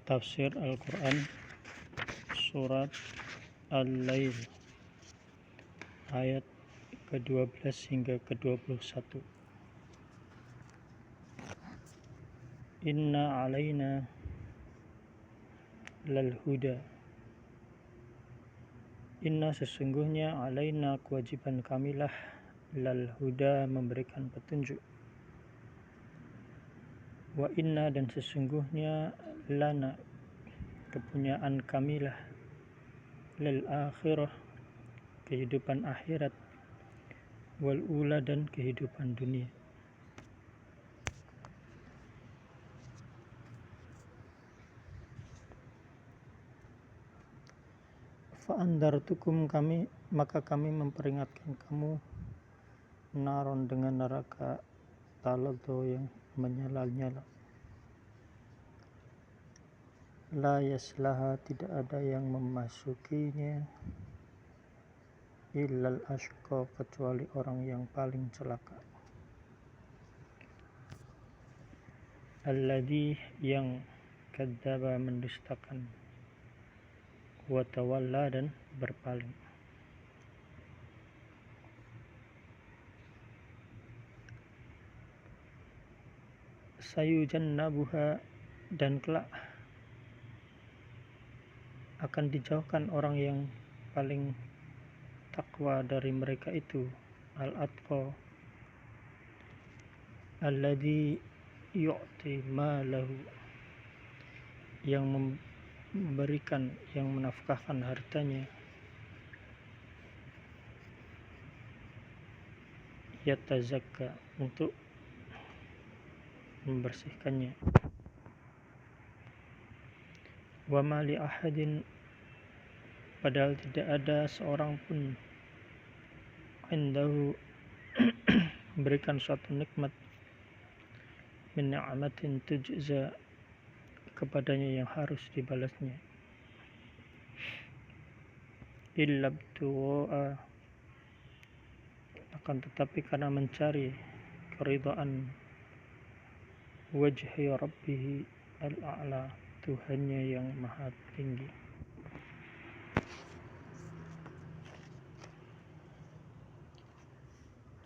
Tafsir Al-Quran Surat Al-Lail ayat ke-12 hingga ke-21. Inna alaina lal huda. Inna sesungguhnya alaina kewajiban kamilah lal huda memberikan petunjuk. Wa inna dan sesungguhnya lana kepunyaan kamilah lil akhirah kehidupan akhirat wal ula dan kehidupan dunia. Fa'andartukum maka kami memperingatkan kamu naron dengan neraka talado yang menyala-nyala. La yaslaha tidak ada yang memasukinya illal ashqa kecuali orang yang paling celaka. Alladzi yang kadzdzaba mendustakan wa tawalla dan berpaling. Sayujannabuha dan kelak akan dijauhkan orang yang paling takwa dari mereka itu, al-atqa alladzi yu'ti malahu yang memberikan, yang menafkahkan hartanya, yatazakka untuk membersihkannya. Wa ma li ahadin padahal tidak ada seorang pun indahu memberikan suatu nikmat min ni'matin tujza kepadanya yang harus dibalasnya illa btu'a akan tetapi karena mencari keridhaan wajhi rabbih al-a'la Tuhannya yang maha tinggi.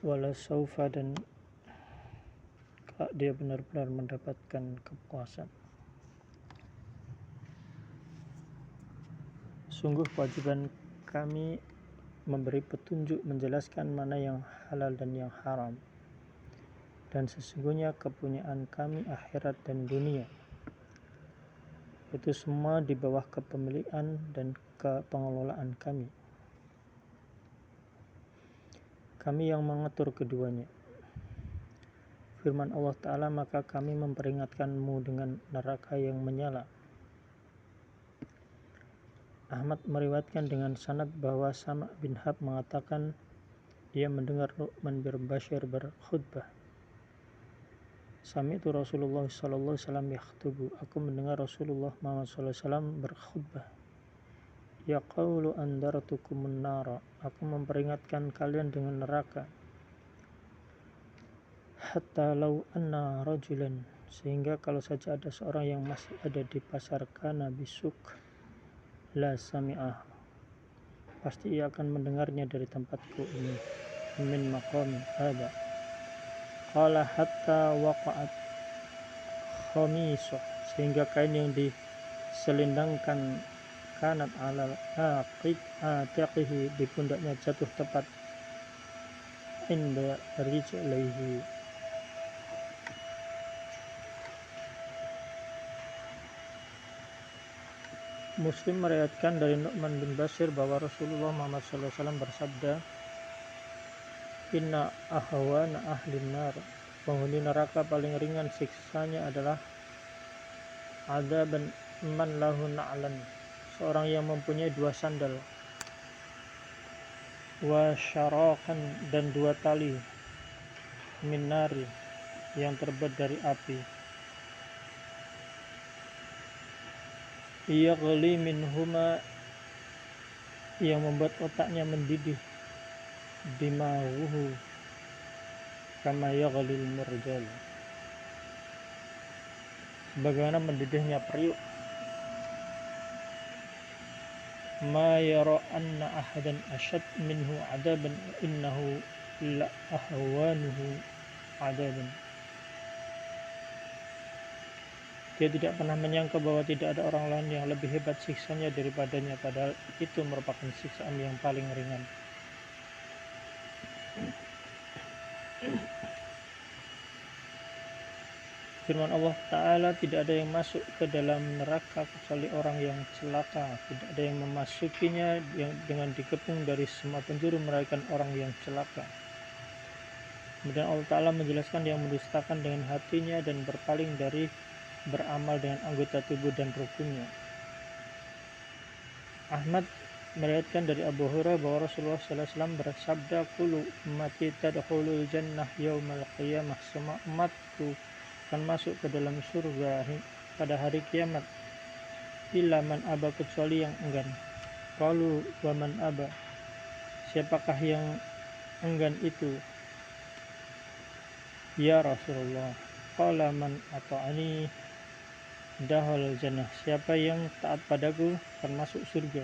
Wala saufa dan dia benar-benar mendapatkan kepuasan. Sungguh kewajiban kami memberi petunjuk, menjelaskan mana yang halal dan yang haram. Dan sesungguhnya kepunyaan kami akhirat dan dunia. Itu semua di bawah kepemilikan dan kepengelolaan kami. Kami yang mengatur keduanya. Firman Allah Ta'ala, maka kami memperingatkanmu dengan neraka yang menyala. Ahmad meriwayatkan dengan sanad bahwa Sama' bin Hab mengatakan ia mendengar Nu'man bin Bashir berkhutbah. Sami'tu Rasulullah sallallahu alaihi wasallam yakhutubu. Aku mendengar Rasulullah Muhammad sallallahu alaihi wasallam berkhutbah. Yaqulu andartukumun nara. Aku memperingatkan kalian dengan neraka. Hatta law anna rajulan, sehingga kalau saja ada seorang yang masih ada di pasar kana bisuk la sami'ah, pasti ia akan mendengarnya dari tempatku ini, min maqami hada. Qala hatta waqa'at khamisah, sehingga kain yang diselendangkan kanat ala atiqihi di pundaknya jatuh tepat inda rijlaihi. Muslim meriwayatkan dari Nu'man bin Bashir bahwa Rasulullah Muhammad SAW bersabda, Inna ahwana ahlin nar, penghuni neraka paling ringan siksanya adalah adzaban man lahu na'lan, seorang yang mempunyai dua sandal, wa syarakan dan dua tali, min nari yang terbuat dari api, yaghli minhuma yang membuat otaknya mendidih, dima'uhu kama yaghlil murjal, sebagaimana mendidihnya periuk. ma yara anna ahadan ashad minhu adaban wa innahu la ahwanuhu adaban. Dia tidak pernah menyangka bahwa tidak ada orang lain yang lebih hebat siksanya daripadanya, padahal itu merupakan siksaan yang paling ringan. Firman Allah Ta'ala, tidak ada yang masuk ke dalam neraka kecuali orang yang celaka. Tidak ada yang memasukinya dengan dikepung dari semua penjuru melainkan orang yang celaka. Kemudian Allah Ta'ala menjelaskan yang mendustakan dengan hatinya dan berpaling dari beramal dengan anggota tubuh dan rukunnya. Ahmad meriwayatkan dari Abu Hurairah bahwa Rasulullah SAW bersabda, "Kullu ummati tadkhulul jannah yaumal qiyamah." Semua umatku akan masuk ke dalam surga pada hari kiamat. Illa man aba, kecuali yang enggan. Qalu wa man aba, siapakah yang enggan itu ya Rasulullah? Qala man ata'ani dahal jannah, siapa yang taat padaku akan masuk surga.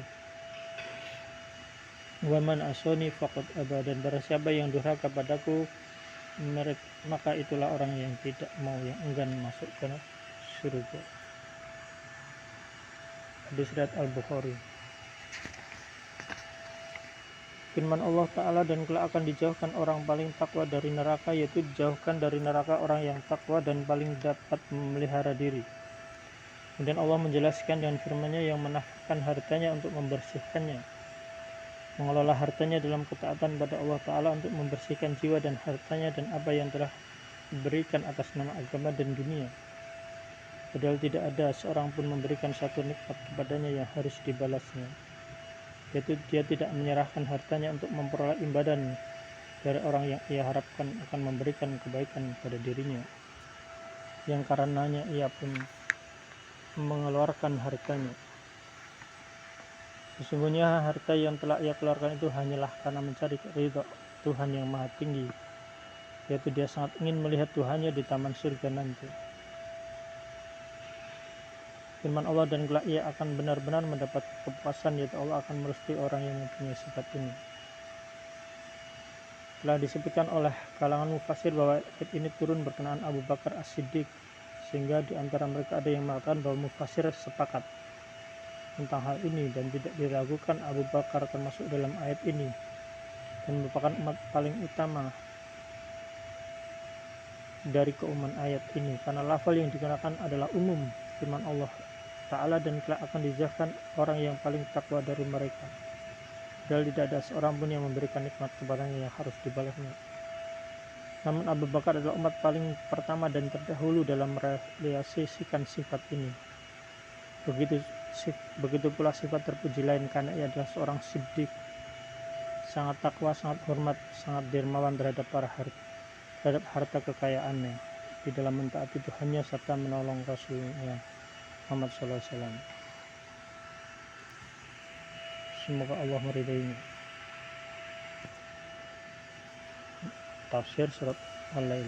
Wa man asoni faqad aba, dan barang siapa yang durhaka padaku maka itulah orang yang tidak mau, yang enggan masuk ke surga. Hadis riwayat Al-Bukhari. Firman Allah Ta'ala, dan kelak akan dijauhkan orang paling takwa dari neraka, yaitu dijauhkan dari neraka orang yang takwa dan paling dapat memelihara diri. Kemudian Allah menjelaskan dengan firman-Nya yang menafkahkan hartanya untuk membersihkannya, mengelola hartanya dalam ketaatan pada Allah Ta'ala untuk membersihkan jiwa dan hartanya dan apa yang telah diberikan atas nama agama dan dunia. Padahal tidak ada seorang pun memberikan satu nikmat kepadanya yang harus dibalasnya, yaitu dia tidak menyerahkan hartanya untuk memperoleh imbadan dari orang yang ia harapkan akan memberikan kebaikan pada dirinya, yang karenanya ia pun mengeluarkan hartanya. Sesungguhnya harta yang telah ia keluarkan itu hanyalah karena mencari ridha Tuhan yang Maha Tinggi, yaitu dia sangat ingin melihat Tuhannya di taman surga nanti. Firman Allah, dan kelak ia akan benar-benar mendapat kepuasan, yaitu Allah akan merestui orang yang mempunyai sifat ini. Telah disebutkan oleh kalangan mufassir bahwa ayat ini turun berkenaan Abu Bakar As-Siddiq, sehingga di antara mereka ada yang mengatakan bahwa mufassir sepakat tentang hal ini dan tidak diragukan Abu Bakar termasuk dalam ayat ini dan merupakan umat paling utama dari keumuman ayat ini, karena lafal yang digunakan adalah umum. Firman Allah Ta'ala, dan kelak akan dijauhkan orang yang paling takwa dari mereka, padahal tidak ada seorang pun yang memberikan nikmat kepadanya yang harus dibalasnya. Namun Abu Bakar adalah umat paling pertama dan terdahulu dalam merealisasikan sifat ini. Begitu pula sifat terpuji lain, karena ia adalah seorang siddiq, sangat takwa, sangat hormat, sangat dermawan terhadap harta kekayaannya di dalam mentaati Tuhannya serta menolong Rasulnya Muhammad SAW. Semoga Allah meridainya. Tafsir surat Al-Lail.